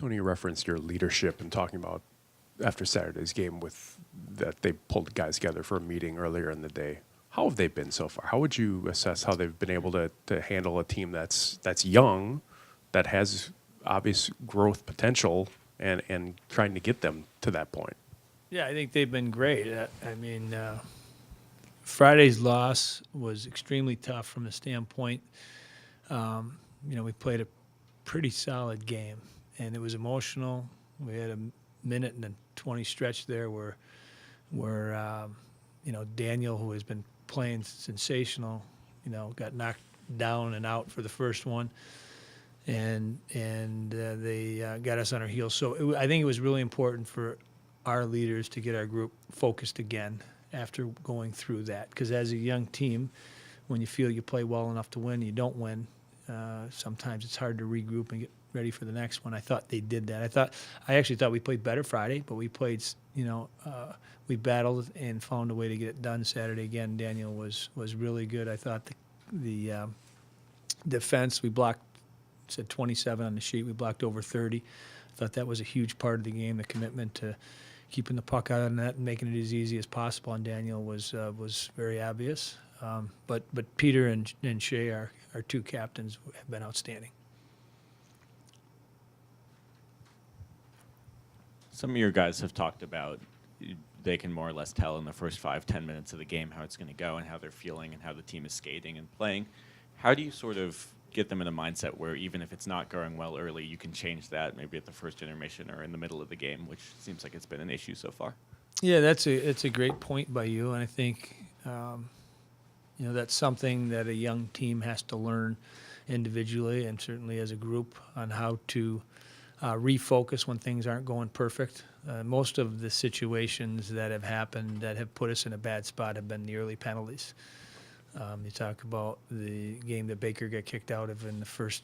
Tony, you referenced your leadership and talking about after Saturday's game with that they pulled guys together for a meeting earlier in the day. How have they been so far? How would you assess how they've been able to handle a team that's young, that has obvious growth potential, and trying to get them to that point? Yeah, I think they've been great. Friday's loss was extremely tough from the standpoint. We played a pretty solid game, and it was emotional. We had a minute and a 20 stretch there where Daniel, who has been playing sensational, got knocked down and out for the first one, and they got us on our heels. So I think it was really important for our leaders to get our group focused again after going through that. Because as a young team, when you feel you play well enough to win, you don't win. Sometimes it's hard to regroup and get ready for the next one. I thought they did that. I actually thought we played better Friday, but we played, we battled and found a way to get it done Saturday. Again, Daniel was really good. I thought the defense, we blocked, said 27 on the sheet. We blocked over 30. I thought that was a huge part of the game, the commitment to keeping the puck out of the net and making it as easy as possible on Daniel was very obvious. But Peter and Shea, our two captains, have been outstanding. Some of your guys have talked about they can more or less tell in the first 5-10 minutes of the game how it's going to go and how they're feeling and how the team is skating and playing. How do you sort of get them in a mindset where even if it's not going well early, you can change that maybe at the first intermission or in the middle of the game, which seems like it's been an issue so far? Yeah, it's a great point by you, and I think that's something that a young team has to learn individually and certainly as a group on how to refocus when things aren't going perfect. Most of the situations that have happened that have put us in a bad spot have been the early penalties. You talk about the game that Baker got kicked out of in the first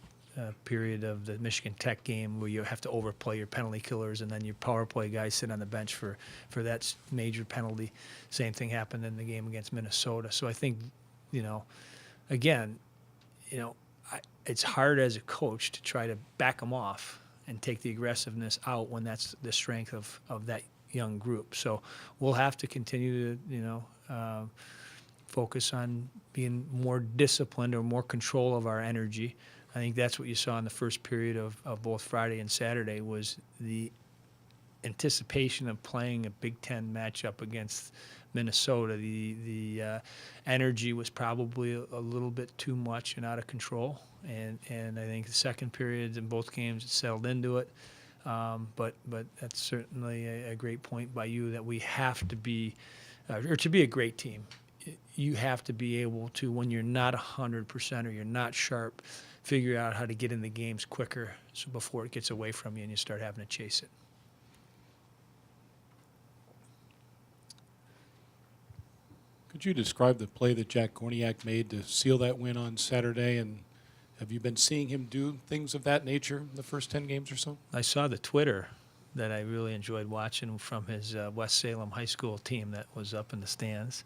period of the Michigan Tech game, where you have to overplay your penalty killers and then your power play guys sit on the bench for that major penalty. Same thing happened in the game against Minnesota. So I think, it's hard as a coach to try to back them off and take the aggressiveness out when that's the strength of that young group. So we'll have to continue to, focus on being more disciplined or more control of our energy. I think that's what you saw in the first period of both Friday and Saturday was the anticipation of playing a Big Ten matchup against Minnesota. The energy was probably a little bit too much and out of control. And I think the second period in both games it settled into it. But that's certainly a great point by you that we have to be, or to be a great team, you have to be able to, when you're not 100% or you're not sharp, figure out how to get in the games quicker so before it gets away from you and you start having to chase it. Could you describe the play that Jack Korniak made to seal that win on Saturday? And have you been seeing him do things of that nature in the first 10 games or so? I saw the Twitter that I really enjoyed watching from his West Salem High School team that was up in the stands.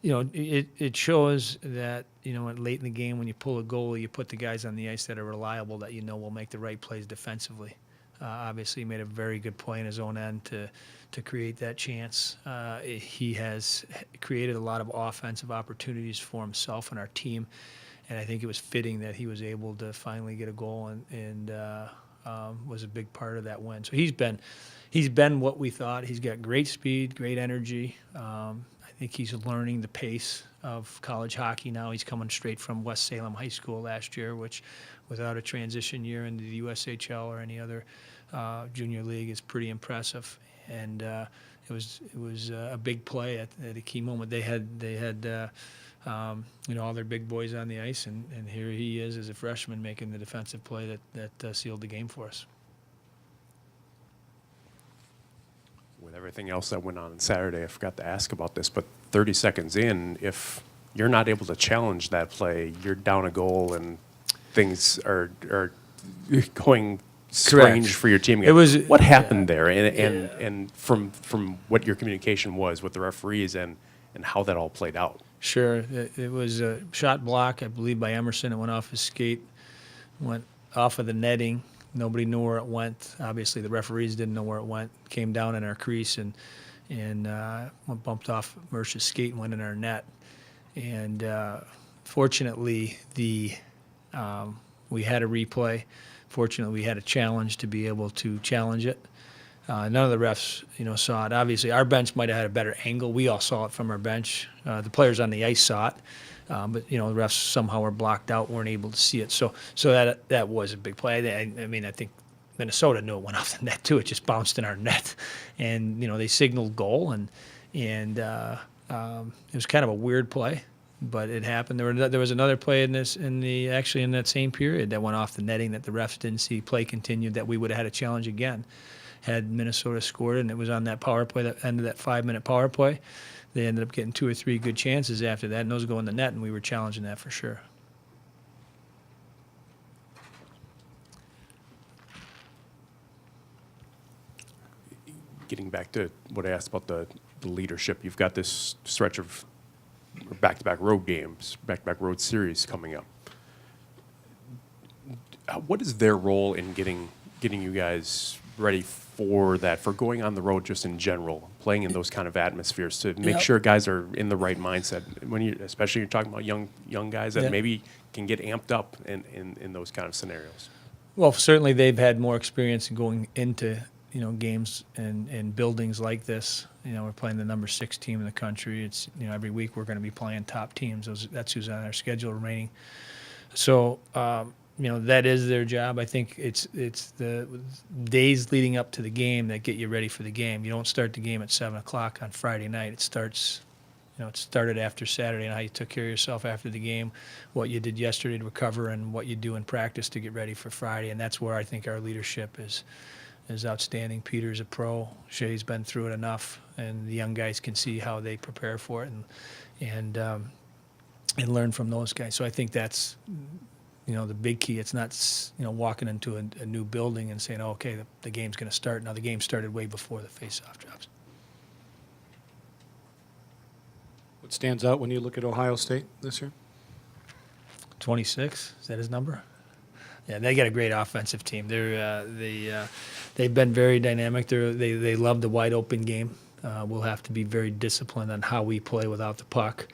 It shows that, late in the game when you pull a goal, you put the guys on the ice that are reliable that will make the right plays defensively. Obviously, he made a very good play in his own end to create that chance. He has created a lot of offensive opportunities for himself and our team, and I think it was fitting that he was able to finally get a goal and was a big part of that win. So he's been what we thought. He's got great speed, great energy. I think he's learning the pace of college hockey now. He's coming straight from West Salem High School last year, which without a transition year into the USHL or any other junior league is pretty impressive. And it was a big play at a key moment. They had all their big boys on the ice, and here he is as a freshman making the defensive play that sealed the game for us. With everything else that went on Saturday, I forgot to ask about this, but 30 seconds in, if you're not able to challenge that play, you're down a goal and things are going strange for your team. What happened there, and from what your communication was with the referees and how that all played out? Sure, it was a shot block, I believe, by Emerson. It went off his skate, went off of the netting, Nobody knew where it went. Obviously, the referees didn't know where it went. Came down in our crease and bumped off Mersch's skate and went in our net. And fortunately, we had a replay. Fortunately, we had a challenge to be able to challenge it. None of the refs, saw it. Obviously, our bench might have had a better angle. We all saw it from our bench. The players on the ice saw it, but the refs somehow were blocked out, weren't able to see it. So that was a big play. I mean, I think Minnesota knew it went off the net too. It just bounced in our net, and they signaled goal, and it was kind of a weird play, but it happened. There was another play in that same period that went off the netting that the refs didn't see. Play continued that we would have had a challenge again had Minnesota scored, and it was on that power play, that end of that 5-minute power play. They ended up getting 2 or 3 good chances after that, and those go in the net, and we were challenging that for sure. Getting back to what I asked about the leadership, you've got this stretch of back-to-back road games, back-to-back road series coming up. What is their role in getting you guys ready for that, for going on the road just in general, playing in those kind of atmospheres to make sure guys are in the right mindset especially you're talking about young guys that maybe can get amped up in those kind of scenarios? Well, certainly they've had more experience in going into games and buildings like this. We're playing the number 6 team in the country. It's every week we're going to be playing top teams. That's who's on our schedule remaining. So that is their job. I think it's the days leading up to the game that get you ready for the game. You don't start the game at 7:00 on Friday night. It starts, it started after Saturday and how you took care of yourself after the game, what you did yesterday to recover, and what you do in practice to get ready for Friday. And that's where I think our leadership is outstanding. Peter's a pro. Shea's been through it enough, and the young guys can see how they prepare for it and learn from those guys. So I think that's the big key. It's not walking into a new building and saying, okay, the game's going to start. Now the game started way before the face-off drops. What stands out when you look at Ohio State this year? 26, is that his number? Yeah, they got a great offensive team. They've been very dynamic. They love the wide open game. We'll have to be very disciplined on how we play without the puck.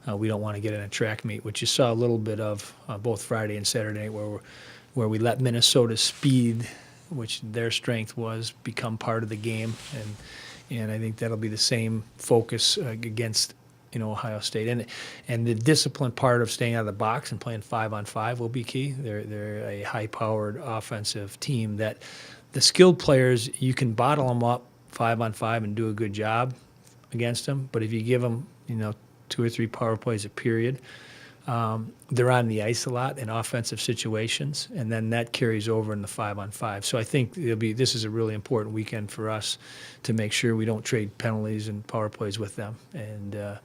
We don't want to get in a track meet, which you saw a little bit of both Friday and Saturday, where we let Minnesota's speed, which their strength was, become part of the game, and I think that'll be the same focus against Ohio State, and the discipline part of staying out of the box and playing 5-on-5 will be key. They're a high-powered offensive team that the skilled players, you can bottle them up 5-on-5 and do a good job against them, but if you give them 2 or 3 power plays a period, they're on the ice a lot in offensive situations, and then that carries over in the 5-on-5. So I think this is a really important weekend for us to make sure we don't trade penalties and power plays with them. And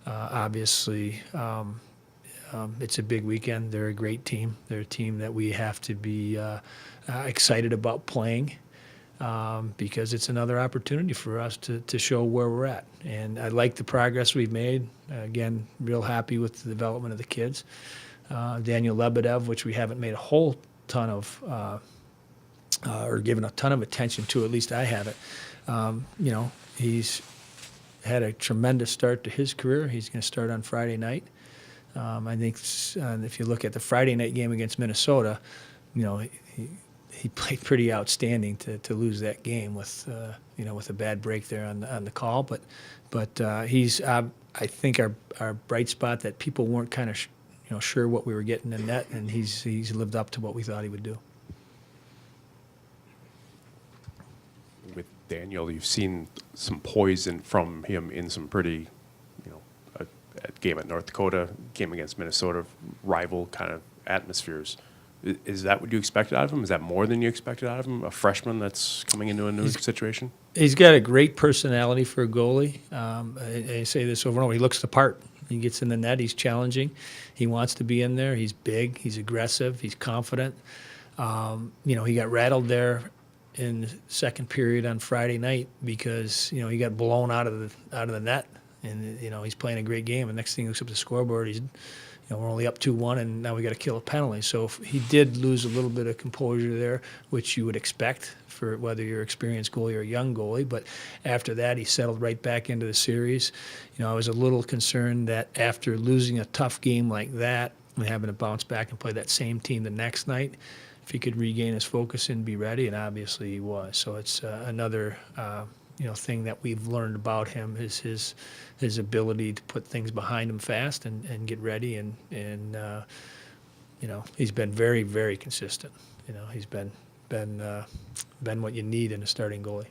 obviously, it's a big weekend. They're a great team. They're a team that we have to be excited about playing. Because it's another opportunity for us to show where we're at. And I like the progress we've made. Again, real happy with the development of the kids. Daniel Lebedev, which we haven't made a whole ton of, or given a ton of attention to, at least I haven't. He's had a tremendous start to his career. He's going to start on Friday night. I think if you look at the Friday night game against Minnesota, he played pretty outstanding to lose that game with a bad break there on the call. But he's I think our bright spot that people weren't kind of sure what we were getting in net, and he's lived up to what we thought he would do. With Daniel, you've seen some poise from him in some pretty, a game at North Dakota, game against Minnesota, rival kind of atmospheres. Is that what you expected out of him? Is that more than you expected out of him? A freshman that's coming into a new situation? He's got a great personality for a goalie. I say this over and over. He looks the part. He gets in the net. He's challenging. He wants to be in there. He's big. He's aggressive. He's confident. He got rattled there in the second period on Friday night because he got blown out of the net, and he's playing a great game. And next thing he looks up at the scoreboard, we're only up 2-1, and now we got to kill a penalty. So he did lose a little bit of composure there, which you would expect for whether you're an experienced goalie or a young goalie. But after that, he settled right back into the series. I was a little concerned that after losing a tough game like that and having to bounce back and play that same team the next night, if he could regain his focus and be ready, and obviously he was. So it's another thing that we've learned about him is his ability to put things behind him fast and get ready, and he's been very, very consistent. He's been what you need in a starting goalie.